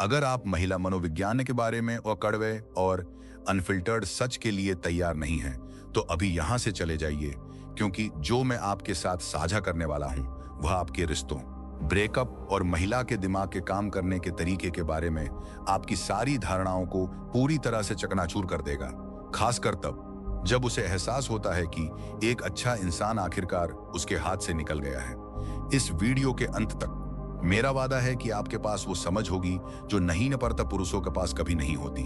अगर आप महिला मनोविज्ञान के बारे में और कड़वे और अनफिल्टर्ड सच के लिए तैयार नहीं हैं, तो अभी यहां से चले जाइए, क्योंकि जो मैं आपके साथ साझा करने वाला हूं वह आपके रिश्तों, ब्रेकअप और महिला के दिमाग के काम करने के तरीके के बारे में आपकी सारी धारणाओं को पूरी तरह से चकनाचूर कर देगा। खासकर तब जब उसे एहसास होता है कि एक अच्छा इंसान आखिरकार उसके हाथ से निकल गया है। इस वीडियो के अंत तक मेरा वादा है कि आपके पास वो समझ होगी जो नहीं नपरता पुरुषों के पास कभी नहीं होती।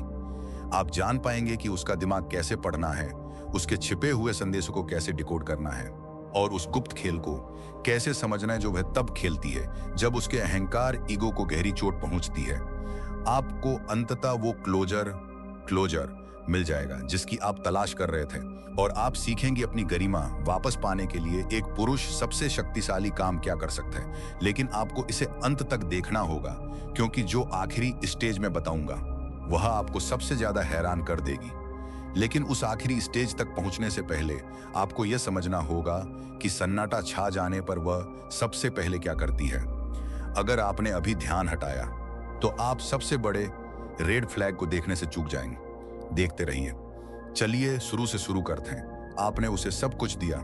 आप जान पाएंगे कि उसका दिमाग कैसे पढ़ना है, उसके छिपे हुए संदेशों को कैसे डिकोड करना है और उस गुप्त खेल को कैसे समझना है जो वह तब खेलती है जब उसके अहंकार ईगो को गहरी चोट पहुंचती है। आपको अंततः वो क्लोजर मिल जाएगा जिसकी आप तलाश कर रहे थे, और आप सीखेंगे अपनी गरिमा वापस पाने के लिए एक पुरुष सबसे शक्तिशाली काम क्या कर सकता है। लेकिन आपको इसे अंत तक देखना होगा, क्योंकि जो आखिरी स्टेज में बताऊंगा वह आपको सबसे ज्यादा हैरान कर देगी। लेकिन उस आखिरी स्टेज तक पहुंचने से पहले आपको यह समझना होगा कि सन्नाटा छा जाने पर वह सबसे पहले क्या करती है। अगर आपने अभी ध्यान हटाया तो आप सबसे बड़े रेड फ्लैग को देखने से चूक जाएंगे। देखते रहिए। चलिए शुरू से शुरू करते हैं। आपने उसे सब कुछ दिया,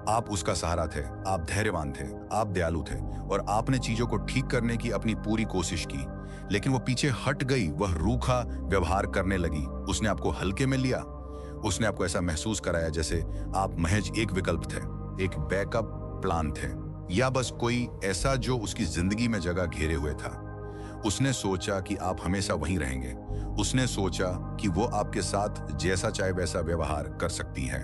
आप उसका सहारा थे, आप धैर्यवान थे, आप दयालु थे, और आपने चीजों को ठीक करने की अपनी पूरी कोशिश की। लेकिन वो पीछे हट गई, वह रूखा व्यवहार करने लगी। उसने आपको हल्के में लिया, उसने आपको ऐसा महसूस कराया जैसे आप महज एक विकल्प थे, एक बैकअप प्लान थे, या बस कोई ऐसा जो उसकी जिंदगी में जगह घेरे हुए था। उसने सोचा कि आप हमेशा वहीं रहेंगे। उसने सोचा कि वो आपके साथ जैसा चाहे वैसा व्यवहार कर सकती है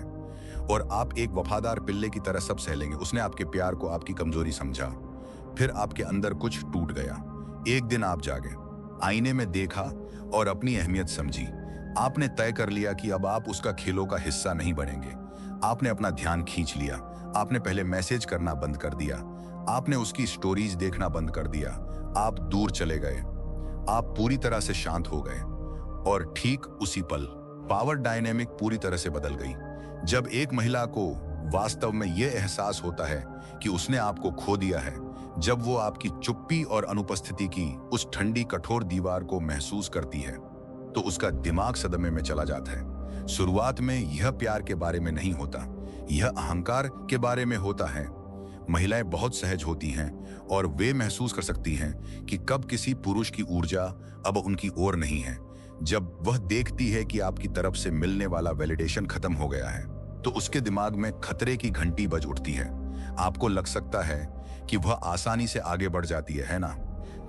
और आप एक वफादार पिल्ले की तरह सब सह लेंगे। उसने आपके प्यार को आपकी कमजोरी समझा। फिर आपके अंदर कुछ टूट गया। एक दिन आप जागे, आईने में देखा और अपनी अहमियत समझी। आपने तय कर लिया कि अब आप उसका खेलों का हिस्सा नहीं बनेंगे। आपने अपना ध्यान खींच लिया। आपने पहले मैसेज करना बंद कर दिया। आपने उसकी स्टोरीज देखना बंद कर दिया। आप दूर चले गए। आप पूरी तरह से शांत हो गए। और ठीक उसी पल पावर डायनेमिक पूरी तरह से बदल गई। जब एक महिला को वास्तव में यह एहसास होता है कि उसने आपको खो दिया है, जब वो आपकी चुप्पी और अनुपस्थिति की उस ठंडी कठोर दीवार को महसूस करती है, तो उसका दिमाग सदमे में चला जाता है। शुरुआत में यह प्यार के बारे में नहीं होता, यह अहंकार के बारे में होता है। महिलाएं बहुत सहज होती हैं और वे महसूस कर सकती हैं कि कब किसी पुरुष की ऊर्जा अब उनकी ओर नहीं है। जब वह देखती है कि आपकी तरफ से मिलने वाला वैलिडेशन खत्म हो गया है, तो उसके दिमाग में खतरे की घंटी बज उठती है। आपको लग सकता है कि वह आसानी से आगे बढ़ जाती है ना?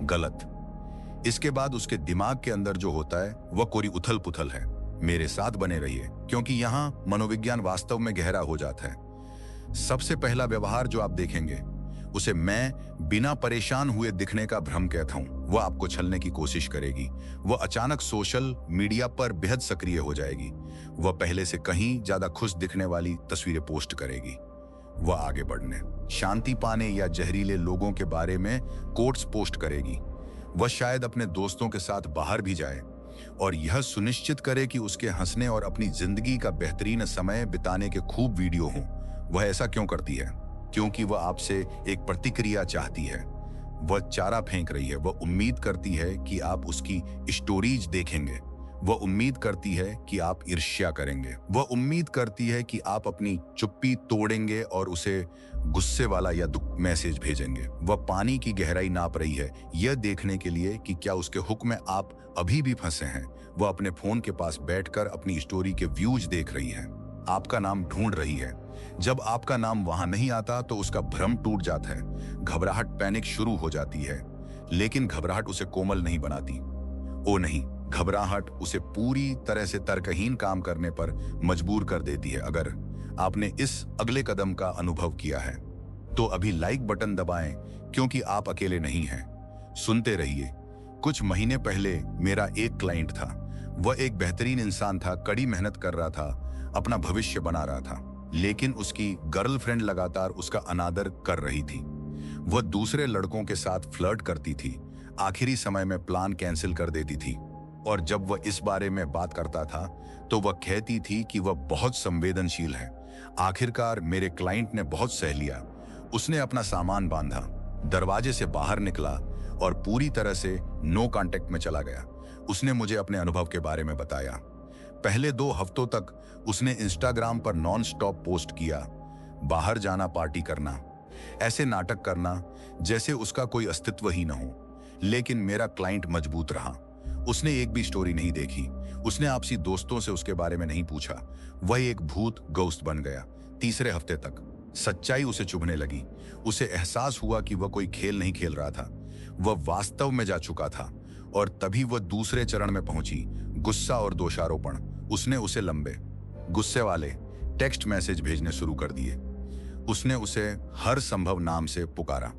गलत। इसके बाद उसके दिमाग के अंदर जो होता है वह कोरी उथल पुथल है। मेरे साथ बने रहिए, क्योंकि यहां मनोविज्ञान वास्तव में गहरा हो जाता है। सबसे पहला व्यवहार जो आप देखेंगे उसे मैं बिना परेशान हुए दिखने का भ्रम कहता हूं। वह आपको छलने की कोशिश करेगी। वह अचानक सोशल मीडिया पर बेहद सक्रिय हो जाएगी। वह पहले से कहीं ज्यादा खुश दिखने वाली तस्वीरें पोस्ट करेगी। वह आगे बढ़ने, शांति पाने या जहरीले लोगों के बारे में कोट्स पोस्ट करेगी। वह शायद अपने दोस्तों के साथ बाहर भी जाए और यह सुनिश्चित करे कि उसके हंसने और अपनी जिंदगी का बेहतरीन समय बिताने के खूब वीडियो हों। वह ऐसा क्यों करती है? क्योंकि वह आपसे एक प्रतिक्रिया चाहती है। वह चारा फेंक रही है। वह उम्मीद करती है कि आप उसकी स्टोरीज देखेंगे। वह उम्मीद करती है कि आप ईर्ष्या करेंगे। वह उम्मीद करती है कि आप अपनी चुप्पी तोड़ेंगे और उसे गुस्से वाला या दुख मैसेज भेजेंगे। वह पानी की गहराई नाप रही है, यह देखने के लिए कि क्या उसके हुक में आप अभी भी फंसे हैं। वह अपने फोन के पास बैठकर अपनी स्टोरी के व्यूज देख रही है। आपका नाम ढूंढ रही है। जब आपका नाम वहां नहीं आता तो उसका भ्रम टूट जाता है। घबराहट, पैनिक शुरू हो जाती है। लेकिन घबराहट उसे कोमल नहीं बनाती। ओ नहीं, घबराहट उसे पूरी तरह से तर्कहीन काम करने पर मजबूर कर देती है। अगर आपने इस अगले कदम का अनुभव किया है तो अभी लाइक बटन दबाएं, क्योंकि आप अकेले नहीं हैं। सुनते रहिए। कुछ महीने पहले मेरा एक क्लाइंट था। वह एक बेहतरीन इंसान था, कड़ी मेहनत कर रहा था, अपना भविष्य बना रहा था। लेकिन उसकी गर्लफ्रेंड लगातार उसका अनादर कर रही थी। वह दूसरे लड़कों के साथ फ्लर्ट करती थी, आखिरी समय में प्लान कैंसिल कर देती थी, और जब वह इस बारे में बात करता था तो वह कहती थी कि वह बहुत संवेदनशील है। आखिरकार मेरे क्लाइंट ने बहुत सह लिया। उसने अपना सामान बांधा, दरवाजे से बाहर निकला और पूरी तरह से नो कांटेक्ट में चला गया। उसने मुझे अपने अनुभव के बारे में बताया। पहले 2 हफ्तों तक उसने इंस्टाग्राम पर नॉन स्टॉप पोस्ट किया, बाहर जाना, पार्टी करना, ऐसे नाटक करना जैसे उसका कोई अस्तित्व ही न हो। लेकिन मेरा क्लाइंट मजबूत रहा। उसने एक भी स्टोरी नहीं देखी। उसने आपसी दोस्तों से उसके बारे में नहीं पूछा। वह एक भूत गोस्ट बन गया। तीसरे हफ्ते तक सच्चाई उसे चुभने लगी। उसे एहसास हुआ कि वह कोई खेल नहीं खेल रहा था, वह वास्तव में जा चुका था। और तभी वह दूसरे चरण में पहुंची, गुस्सा और दोषारोपण। उसने उसे लंबे, गुस्से वाले टेक्स्ट मैसेज भेजने शुरू कर दिए। उसने उसे हर संभव नाम से पुकारा।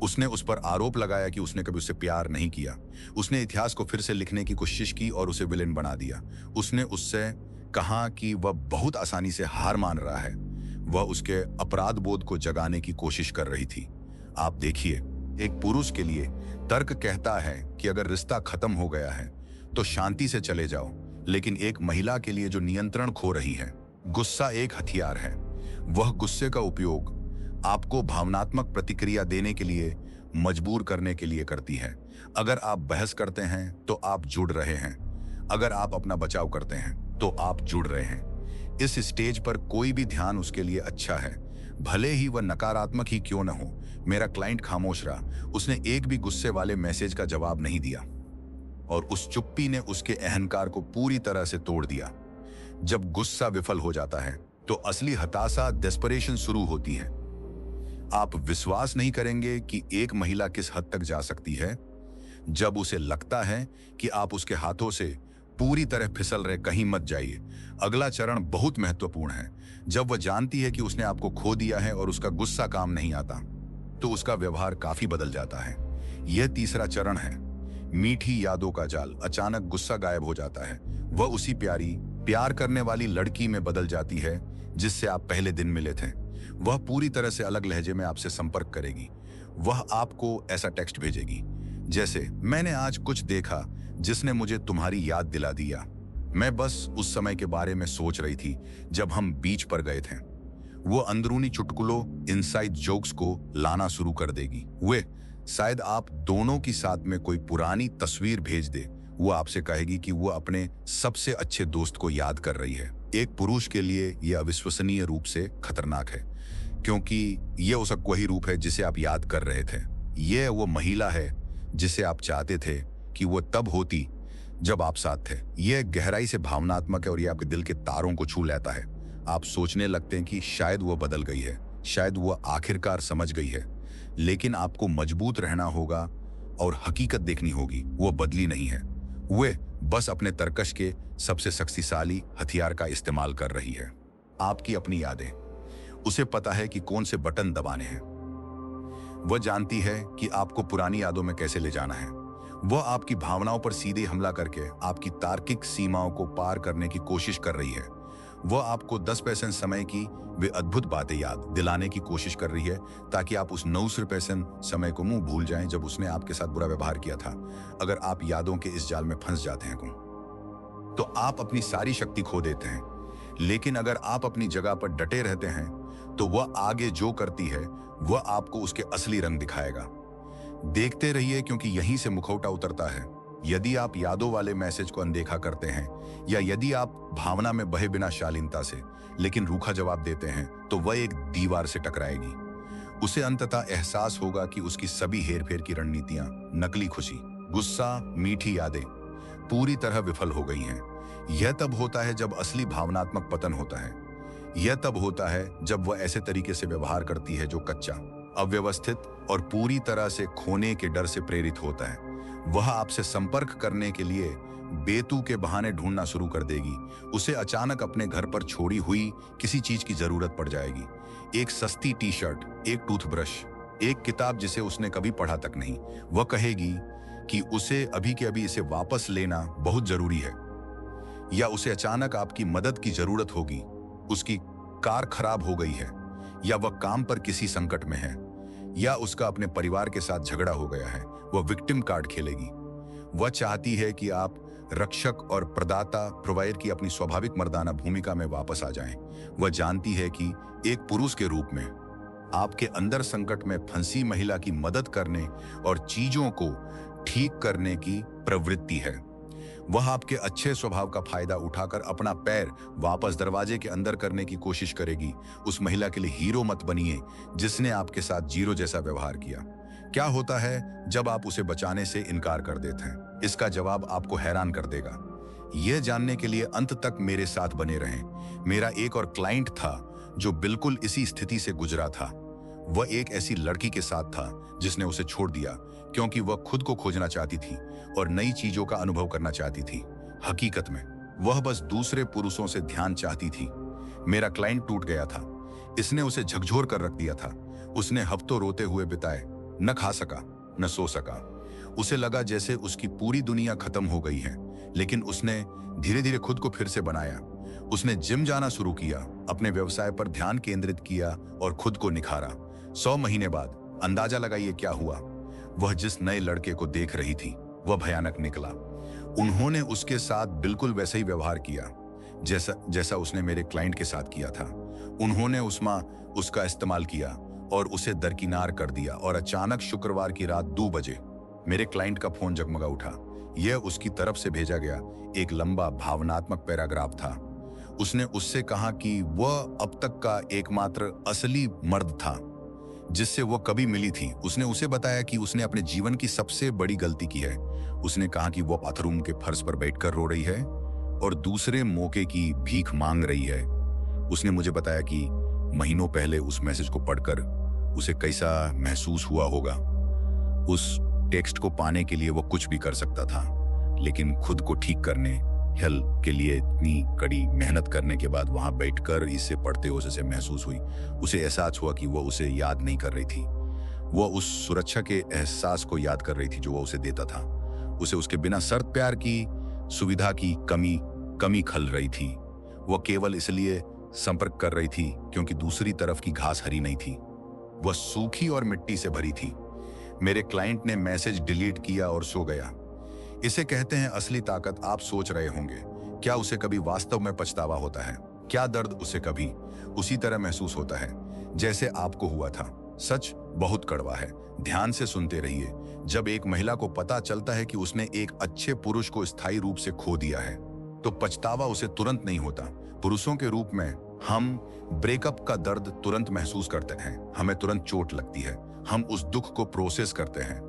उसने उस पर आरोप लगाया कि उसने कभी उससे प्यार नहीं किया। उसने इतिहास को फिर से लिखने की कोशिश की और उसे विलेन बना दिया। उसने उससे कहा कि वह बहुत आसानी से हार मान रहा है। वह उसके अपराध बोध को जगाने की कोशिश कर रही थी। आप देखिए, एक पुरुष के लिए तर्क कहता है कि अगर रिश्ता खत्म हो गया है तो शांति से चले जाओ, लेकिन एक महिला के लिए जो नियंत्रण खो रही है, गुस्सा एक हथियार है। वह गुस्से का उपयोग आपको भावनात्मक प्रतिक्रिया देने के लिए मजबूर करने के लिए करती है। अगर आप बहस करते हैं तो आप जुड़ रहे हैं। अगर आप अपना बचाव करते हैं तो आप जुड़ रहे हैं। इस स्टेज पर कोई भी ध्यान उसके लिए अच्छा है, भले ही वह नकारात्मक ही क्यों न हो। मेरा क्लाइंट खामोश रहा। उसने एक भी गुस्से वाले मैसेज का जवाब नहीं दिया और उस चुप्पी ने उसके अहंकार को पूरी तरह से तोड़ दिया। जब गुस्सा विफल हो जाता है तो असली हताशा, डेस्परेशन शुरू होती है। आप विश्वास नहीं करेंगे कि एक महिला किस हद तक जा सकती है। जब उसे लगता है कि आप उसके हाथों से पूरी तरह फिसल रहे, कहीं मत जाइए। अगला चरण बहुत महत्वपूर्ण है। जब वह जानती है कि उसने आपको खो दिया है और उसका गुस्सा काम नहीं आता, तो उसका व्यवहार काफी बदल जाता है। यह तीसरा चरण है, मीठी यादों का जाल। अचानक गुस्सा गायब हो जाता है। वह उसी प्यार करने वाली लड़की में बदल जाती है जिससे आप पहले दिन मिले थे। वह पूरी तरह से अलग लहजे में आपसे संपर्क करेगी। वह आपको ऐसा टेक्स्ट भेजेगी जैसे, मैंने आज कुछ देखा जिसने मुझे तुम्हारी याद दिला दिया। मैं बस उस समय के बारे में सोच रही थी जब हम बीच पर गए थे। वो अंदरूनी चुटकुलों, इनसाइड जोक्स को लाना शुरू कर देगी। वे शायद आप दोनों की साथ में कोई पुरानी तस्वीर भेज दे। वो आपसे कहेगी कि वो अपने सबसे अच्छे दोस्त को याद कर रही है। एक पुरुष के लिए यह अविश्वसनीय रूप से खतरनाक है, क्योंकि यह उसका वही रूप है जिसे आप याद कर रहे थे। यह वो महिला है जिसे आप चाहते थे कि वो तब होती जब आप साथ थे। यह गहराई से भावनात्मक है और यह आपके दिल के तारों को छू लेता है। आप सोचने लगते हैं कि शायद वो बदल गई है, शायद वो आखिरकार समझ गई है। लेकिन आपको मजबूत रहना होगा और हकीकत देखनी होगी। वो बदली नहीं है, वे बस अपने तरकश के सबसे शक्तिशाली हथियार का इस्तेमाल कर रही है, आपकी अपनी यादें। उसे पता है कि कौन से बटन दबाने हैं। वह जानती है कि आपको पुरानी यादों में कैसे ले जाना है। वह आपकी भावनाओं पर सीधे हमला करके आपकी तार्किक सीमाओं को पार करने की कोशिश कर रही है। वह आपको 10% समय की वे अद्भुत बातें याद दिलाने की कोशिश कर रही है, ताकि आप उस 9% समय को मुंह भूल जाएं जब उसने आपके साथ बुरा व्यवहार किया था। अगर आप यादों के इस जाल में फंस जाते हैं तो आप अपनी सारी शक्ति खो देते हैं। लेकिन अगर आप अपनी जगह पर डटे रहते हैं तो वह आगे जो करती है वह आपको उसके असली रंग दिखाएगा। देखते रहिए, क्योंकि यहीं से मुखौटा उतरता है। यदि आप यादों वाले मैसेज को अनदेखा करते हैं, या यदि आप भावना में बहे बिना शालीनता से लेकिन रूखा जवाब देते हैं, तो वह एक दीवार से टकराएगी। उसे अंततः एहसास होगा कि उसकी सभी हेरफेर की रणनीतियां, नकली खुशी, गुस्सा, मीठी यादें पूरी तरह विफल हो गई हैं। यह तब होता है जब असली भावनात्मक पतन होता है। यह तब होता है जब वह ऐसे तरीके से व्यवहार करती है जो कच्चा, अव्यवस्थित और पूरी तरह से खोने के डर से प्रेरित होता है। वह आपसे संपर्क करने के लिए बेतु के बहाने ढूंढना शुरू कर देगी। उसे अचानक अपने घर पर छोड़ी हुई किसी चीज की जरूरत पड़ जाएगी। एक सस्ती टी शर्ट, एक टूथब्रश, एक किताब जिसे उसने कभी पढ़ा तक नहीं। वह कहेगी कि उसे अभी के अभी इसे वापस लेना बहुत जरूरी है। या उसे अचानक आपकी मदद की जरूरत होगी। उसकी कार खराब हो गई है, या वह काम पर किसी संकट में है, या उसका अपने परिवार के साथ झगड़ा हो गया है। वह विक्टिम कार्ड खेलेगी। वह चाहती है कि आप रक्षक और प्रदाता, प्रोवाइडर की अपनी स्वाभाविक मर्दाना भूमिका में वापस आ जाएं। वह जानती है कि एक पुरुष के रूप में आपके अंदर संकट में फंसी महिला की मदद करने और चीजों को ठीक करने की प्रवृत्ति है। वह आपके अच्छे स्वभाव का फायदा उठाकर अपना पैर वापस दरवाजे के अंदर करने की कोशिश करेगी। उस महिला के लिए हीरो मत बनिए जिसने आपके साथ जीरो जैसा व्यवहार किया। क्या होता है जब आप उसे बचाने से इनकार कर देते हैं? इसका जवाब आपको हैरान कर देगा। यह जानने के लिए अंत तक मेरे साथ बने रहें। मेरा एक और क्लाइंट था जो बिल्कुल इसी स्थिति से गुजरा था। वह एक ऐसी लड़की के साथ था जिसने उसे छोड़ दिया क्योंकि वह खुद को खोजना चाहती थी और नई चीजों का अनुभव करना चाहती थी। हकीकत में वह बस दूसरे पुरुषों से ध्यान चाहती थी। मेरा क्लाइंट टूट गया था। इसने उसे झकझोर कर रख दिया था। उसने हफ्तों रोते हुए बिताए, न खा सका न सो सका। उसे लगा जैसे उसकी पूरी दुनिया खत्म हो गई है, लेकिन उसने धीरे धीरे खुद को फिर से बनाया। उसने जिम जाना शुरू किया, अपने व्यवसाय पर ध्यान केंद्रित किया और खुद को निखारा। 100 महीने बाद अंदाजा लगाइए क्या हुआ। वह जिस नए लड़के को देख रही थी वह भयानक निकला। उन्होंने उसके साथ बिल्कुल वैसा ही व्यवहार किया जैसा उसने मेरे क्लाइंट के साथ किया था। उन्होंने उसका इस्तेमाल किया और उसे दरकिनार कर दिया। और अचानक शुक्रवार की रात 2 बजे मेरे क्लाइंट का फोन जगमगा उठा। यह उसकी तरफ से भेजा गया एक लंबा भावनात्मक पैराग्राफ था। उसने उससे कहा कि वह अब तक का एकमात्र असली मर्द था जिससे वो कभी मिली थी। उसने उसे बताया कि उसने अपने जीवन की सबसे बड़ी गलती की है। उसने कहा कि वो बाथरूम के फर्श पर बैठकर रो रही है और दूसरे मौके की भीख मांग रही है। उसने मुझे बताया कि महीनों पहले उस मैसेज को पढ़कर उसे कैसा महसूस हुआ होगा। उस टेक्स्ट को पाने के लिए वो कुछ भी कर सकता था, लेकिन खुद को ठीक करने हेल्प के लिए इतनी कड़ी मेहनत करने के बाद वहां बैठकर इसे पढ़ते हुए उसे महसूस हुई। उसे एहसास हुआ कि वो उसे याद नहीं कर रही थी। वह उस सुरक्षा के एहसास को याद कर रही थी जो वो उसे देता था। उसे उसके बिना शर्त प्यार की सुविधा की कमी खल रही थी। वह केवल इसलिए संपर्क कर रही थी क्योंकि दूसरी तरफ की घास हरी नहीं थी। वह सूखी और मिट्टी से भरी थी। मेरे क्लाइंट ने मैसेज डिलीट किया और सो गया। इसे कहते हैं असली ताकत। आप सोच रहे होंगे, क्या उसे कभी वास्तव में पछतावा होता है? क्या दर्द उसे कभी उसी तरह महसूस होता है जैसे आपको हुआ था? सच बहुत कड़वा है। ध्यान से सुनते रहिए। जब एक महिला को पता चलता है कि उसने एक अच्छे पुरुष को स्थायी रूप से खो दिया है, तो पछतावा उसे तुरंत नहीं होता। पुरुषों के रूप में हम ब्रेकअप का दर्द तुरंत महसूस करते हैं। हमें तुरंत चोट लगती है। हम उस दुख को प्रोसेस करते हैं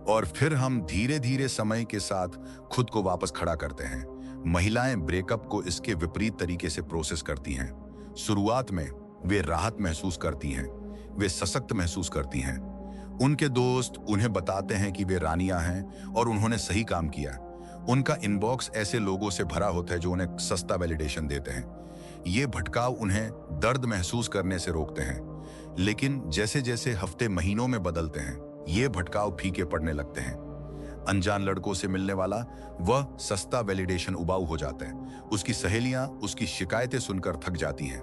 और फिर हम धीरे धीरे समय के साथ खुद को वापस खड़ा करते हैं। महिलाएं ब्रेकअप को इसके विपरीत तरीके से प्रोसेस करती हैं। शुरुआत में वे राहत महसूस करती हैं, वे सशक्त महसूस करती हैं। उनके दोस्त उन्हें बताते हैं कि वे रानियां हैं और उन्होंने सही काम किया। उनका इनबॉक्स ऐसे लोगों से भरा होता है जो उन्हें सस्ता वैलिडेशन देते हैं। ये भटकाव उन्हें दर्द महसूस करने से रोकते हैं, लेकिन जैसे जैसे हफ्ते महीनों में बदलते हैं, ये भटकाव फीके पड़ने लगते हैं। अनजान लड़कों से मिलने वाला वह सस्ता वैलिडेशन उबाऊ हो जाता है। उसकी सहेलियां उसकी शिकायतें सुनकर थक जाती हैं।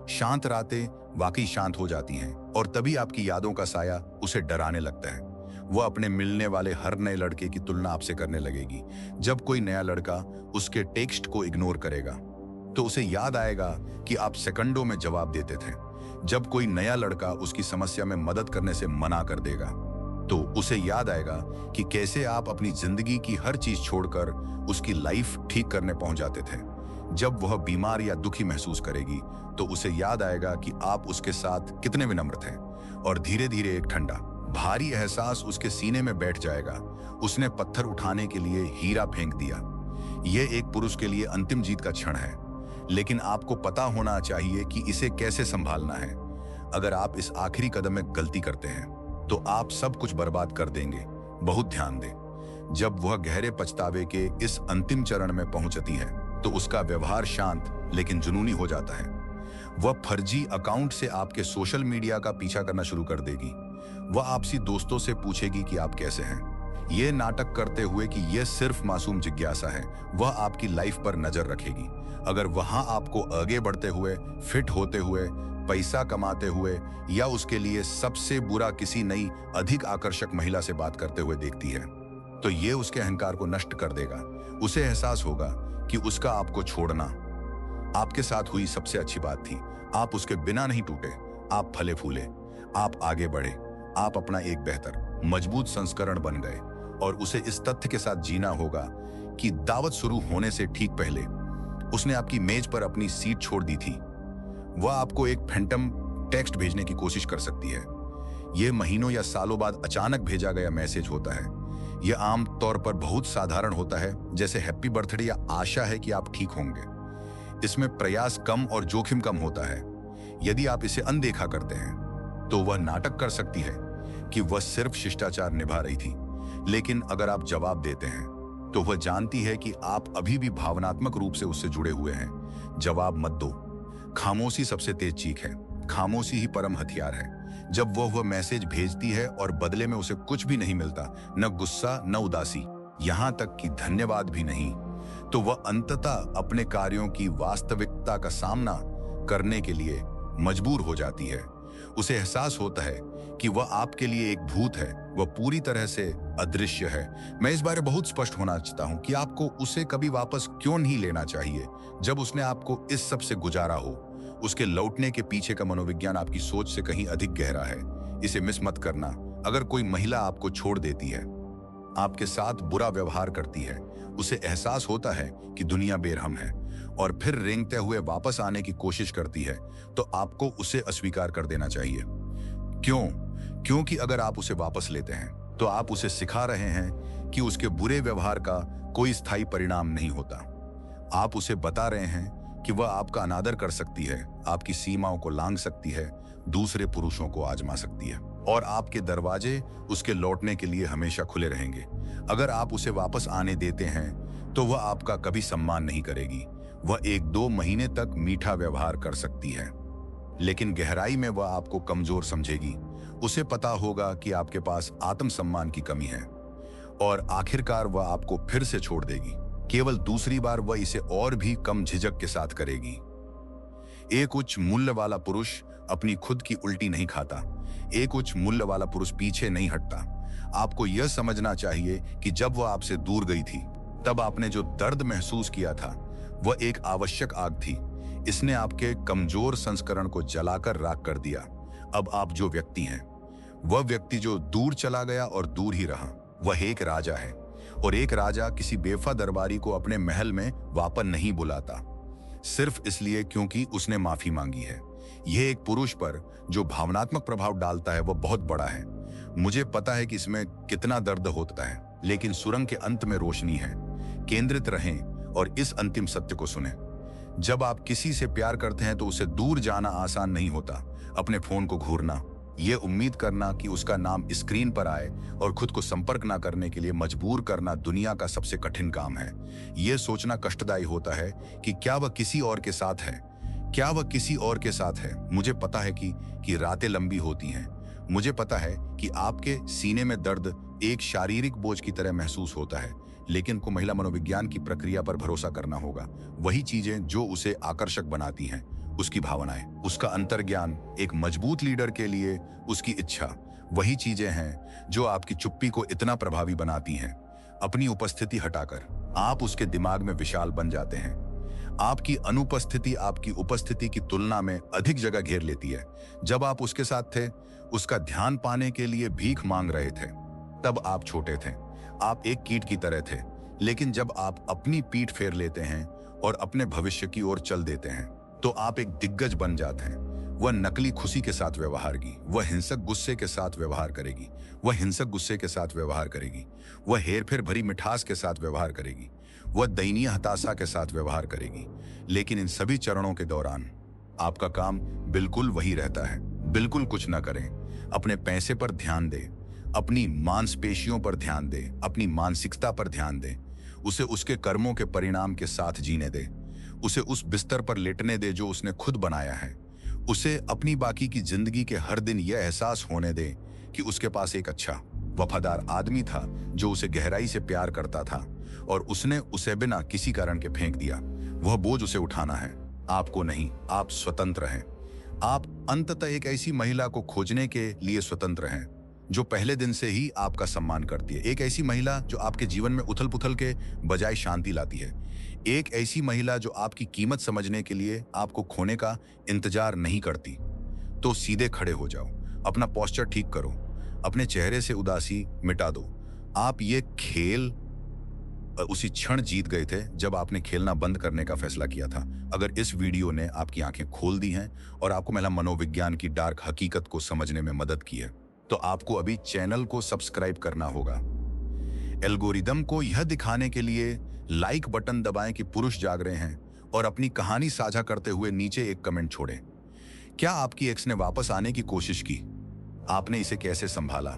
शांत रातें वाकई शांत हो जाती हैं और तभी आपकी यादों का साया उसे डराने लगता है। वह अपने मिलने वाले हर नए लड़के की तुलना आपसे करने लगेगी। जब कोई नया लड़का उसके टेक्स्ट को इग्नोर करेगा तो उसे याद आएगा कि आप सेकंडों में जवाब देते थे। जब कोई नया लड़का उसकी समस्या में मदद करने से मना कर देगा तो उसे याद आएगा कि कैसे आप अपनी जिंदगी की हर चीज छोड़कर उसकी लाइफ ठीक करने पहुंच जाते थे। जब वह बीमार या दुखी महसूस करेगी तो उसे याद आएगा कि आप उसके साथ कितने विनम्र थे और धीरे धीरे एक ठंडा भारी एहसास उसके सीने में बैठ जाएगा। उसने पत्थर उठाने के लिए हीरा फेंक दिया। यह एक पुरुष के लिए अंतिम जीत का क्षण है, लेकिन आपको पता होना चाहिए कि इसे कैसे संभालना है। अगर आप इस आखिरी कदम में गलती करते हैं तो आप सब कुछ बर्बाद कर देंगे। बहुत ध्यान दें, जब वह गहरे पछतावे के इस अंतिम चरण में पहुंचती है तो उसका व्यवहार शांत लेकिन जुनूनी हो जाता है। वह फर्जी अकाउंट से आपके सोशल मीडिया का पीछा करना शुरू कर देगी। वह आपसी दोस्तों से पूछेगी कि आप कैसे हैं, यह नाटक करते हुए कि यह सिर्फ मासूम जिज्ञासा है। वह आपकी लाइफ पर नजर रखेगी। अगर वहां आपको आगे बढ़ते हुए, फिट होते हुए, पैसा कमाते हुए या उसके लिए सबसे बुरा किसी नई अधिक आकर्षक महिला से बात करते हुए देखती है तो ये उसके अहंकार को नष्ट कर देगा। उसे एहसास होगा कि उसका आपको छोड़ना आपके साथ हुई सबसे अच्छी बात थी। आप उसके बिना नहीं टूटे, आप फले फूले। आप आगे बढ़े, आप अपना एक बेहतर मजबूत संस्करण बन गए। और उसे इस तथ्य के साथ जीना होगा कि दावत शुरू होने से ठीक पहले उसने आपकी मेज पर अपनी सीट छोड़ दी थी। वह आपको एक फैंटम टेक्स्ट भेजने की कोशिश कर सकती है। यह महीनों या सालों बाद अचानक भेजा गया मैसेज होता है। यह आम तौर पर बहुत साधारण होता है, जैसे हैप्पी बर्थडे या आशा है कि आप ठीक होंगे। इसमें प्रयास कम और जोखिम कम होता है। यदि आप इसे अनदेखा करते हैं तो वह नाटक कर सकती है कि वह सिर्फ शिष्टाचार निभा रही थी। लेकिन अगर आप जवाब देते हैं तो वह जानती है कि आप अभी भी भावनात्मक रूप से उससे जुड़े हुए हैं। जवाब मत दो। खामोशी सबसे तेज चीख है। खामोशी ही परम हथियार है। जब वह मैसेज भेजती है और बदले में उसे कुछ भी नहीं मिलता, न गुस्सा न उदासी, यहां तक कि धन्यवाद भी नहीं, तो वह अंततः अपने कार्यों की वास्तविकता का सामना करने के लिए मजबूर हो जाती है। उसे एहसास होता है कि वह आपके लिए एक भूत है, वह पूरी तरह से अदृश्य है। मैं इस बारे बहुत स्पष्ट होना चाहता हूं कि आपको उसे कभी वापस क्यों नहीं लेना चाहिए जब उसने आपको इस सब से गुजारा हो। उसके लौटने के पीछे का मनोविज्ञान आपकी सोच से कहीं अधिक गहरा है। इसे मिस मत करना। अगर कोई महिला आपको छोड़ देती है, आपके साथ बुरा व्यवहार करती है, उसे एहसास होता है कि दुनिया बेरहम है और फिर रेंगते हुए वापस आने की कोशिश करती है, तो आपको उसे अस्वीकार कर देना चाहिए। क्यों? क्योंकि अगर आप उसे वापस लेते हैं तो आप उसे सिखा रहे हैं कि उसके बुरे व्यवहार का कोई स्थायी परिणाम नहीं होता। आप उसे बता रहे हैं कि वह आपका अनादर कर सकती है, आपकी सीमाओं को लांघ सकती है, दूसरे पुरुषों को आजमा सकती है, और आपके दरवाजे उसके लौटने के लिए हमेशा खुले रहेंगे। अगर आप उसे वापस आने देते हैं तो वह आपका कभी सम्मान नहीं करेगी। वह 1-2 महीने तक मीठा व्यवहार कर सकती है, लेकिन गहराई में वह आपको कमजोर समझेगी। उसे पता होगा कि आपके पास आत्मसम्मान की कमी है और आखिरकार वह आपको फिर से छोड़ देगी। केवल दूसरी बार वह इसे और भी कम झिझक के साथ करेगी। एक उच्च मूल्य वाला पुरुष अपनी खुद की उल्टी नहीं खाता। एक उच्च मूल्य वाला पुरुष पीछे नहीं हटता। आपको यह समझना चाहिए कि जब वह आपसे दूर गई थी, तब आपने जो दर्द महसूस किया था वह एक आवश्यक आग थी। इसने आपके कमजोर संस्करण को जलाकर राख कर दिया। अब आप जो व्यक्ति हैं, वह व्यक्ति जो दूर चला गया और दूर ही रहा, वह एक राजा है। और एक राजा किसी बेवफा दरबारी को अपने महल में वापस नहीं बुलाता सिर्फ इसलिए क्योंकि उसने माफी मांगी है। यह एक पुरुष पर जो भावनात्मक प्रभाव डालता है वह बहुत बड़ा है। मुझे पता है कि इसमें कितना दर्द होता है, लेकिन सुरंग के अंत में रोशनी है। केंद्रित रहें और इस अंतिम सत्य को सुने। जब आप किसी से प्यार करते हैं तो उसे दूर जाना आसान नहीं होता। अपने फोन को घूरना, यह उम्मीद करना कि उसका नाम स्क्रीन पर आए और खुद को संपर्क ना करने के लिए मजबूर करना दुनिया का सबसे कठिन काम है। यह सोचना कष्टदायी होता है कि क्या वह किसी और के साथ है, क्या वह किसी और के साथ है। मुझे पता है कि रातें लंबी होती हैं। मुझे पता है कि आपके सीने में दर्द एक शारीरिक बोझ की तरह महसूस होता है, लेकिन को महिला मनोविज्ञान की प्रक्रिया पर भरोसा करना होगा। वही चीजें जो उसे आकर्षक बनाती हैं, उसकी भावनाएं, उसका अंतर्ज्ञान, एक मजबूत लीडर के लिए उसकी इच्छा, वही चीजें हैं जो आपकी चुप्पी को इतना प्रभावी बनाती हैं। अपनी उपस्थिति हटाकर आप उसके दिमाग में विशाल बन जाते हैं। आपकी अनुपस्थिति आपकी उपस्थिति की तुलना में अधिक जगह घेर लेती है। जब आप उसके साथ थे, उसका ध्यान पाने के लिए भीख मांग रहे थे, तब आप छोटे थे, आप एक कीट की तरह थे। लेकिन जब आप अपनी पीठ फेर लेते हैं और अपने भविष्य की ओर चल देते हैं, तो आप एक दिग्गज बन जाते हैं। वह नकली खुशी के साथ व्यवहार की, वह हिंसक गुस्से के साथ व्यवहार करेगी, वह हिंसक गुस्से के साथ व्यवहार करेगी, वह हेरफेर भरी मिठास के साथ व्यवहार करेगी, वह दयनीय हताशा के साथ व्यवहार करेगी। लेकिन इन सभी चरणों के दौरान आपका काम बिल्कुल वही रहता है। बिल्कुल कुछ न करें, अपने पैसे पर ध्यान दें, अपनी मांसपेशियों पर ध्यान दें, अपनी मानसिकता पर ध्यान दें, उसे उसके कर्मों के परिणाम के साथ जीने दें, उसे उस बिस्तर पर लेटने दे जो उसने खुद बनाया है। उसे अपनी बाकी की जिंदगी के हर दिन यह एहसास होने दे कि उसके पास एक अच्छा, वफादार आदमी था जो उसे गहराई से प्यार करता था और उसने उसे बिना किसी कारण के फेंक दिया। वह बोझ उसे उठाना है, आपको नहीं। आप स्वतंत्र हैं। आप अंततः एक ऐसी महिला को खोजने के लिए स्वतंत्र हैं जो पहले दिन से ही आपका सम्मान करती है। एक ऐसी महिला जो आपके जीवन में उथल पुथल के बजाय शांति लाती है। एक ऐसी महिला जो आपकी कीमत समझने के लिए आपको खोने का इंतजार नहीं करती। तो सीधे खड़े हो जाओ, अपना पोस्चर ठीक करो, अपने चेहरे से उदासी मिटा दो। आप ये खेल उसी क्षण जीत गए थे जब आपने खेलना बंद करने का फैसला किया था। अगर इस वीडियो ने आपकी आंखें खोल दी हैं और आपको महिला मनोविज्ञान की डार्क हकीकत को समझने में मदद की है, तो आपको अभी चैनल को सब्सक्राइब करना होगा। एल्गोरिदम को यह दिखाने के लिए लाइक बटन दबाएं कि पुरुष जाग रहे हैं, और अपनी कहानी साझा करते हुए नीचे एक कमेंट छोड़ें। क्या आपकी एक्स ने वापस आने की कोशिश की? आपने इसे कैसे संभाला?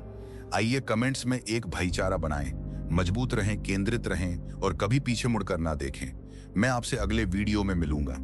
आइए कमेंट्स में एक भाईचारा बनाएं, मजबूत रहें, केंद्रित रहें और कभी पीछे मुड़कर ना देखें। मैं आपसे अगले वीडियो में मिलूंगा।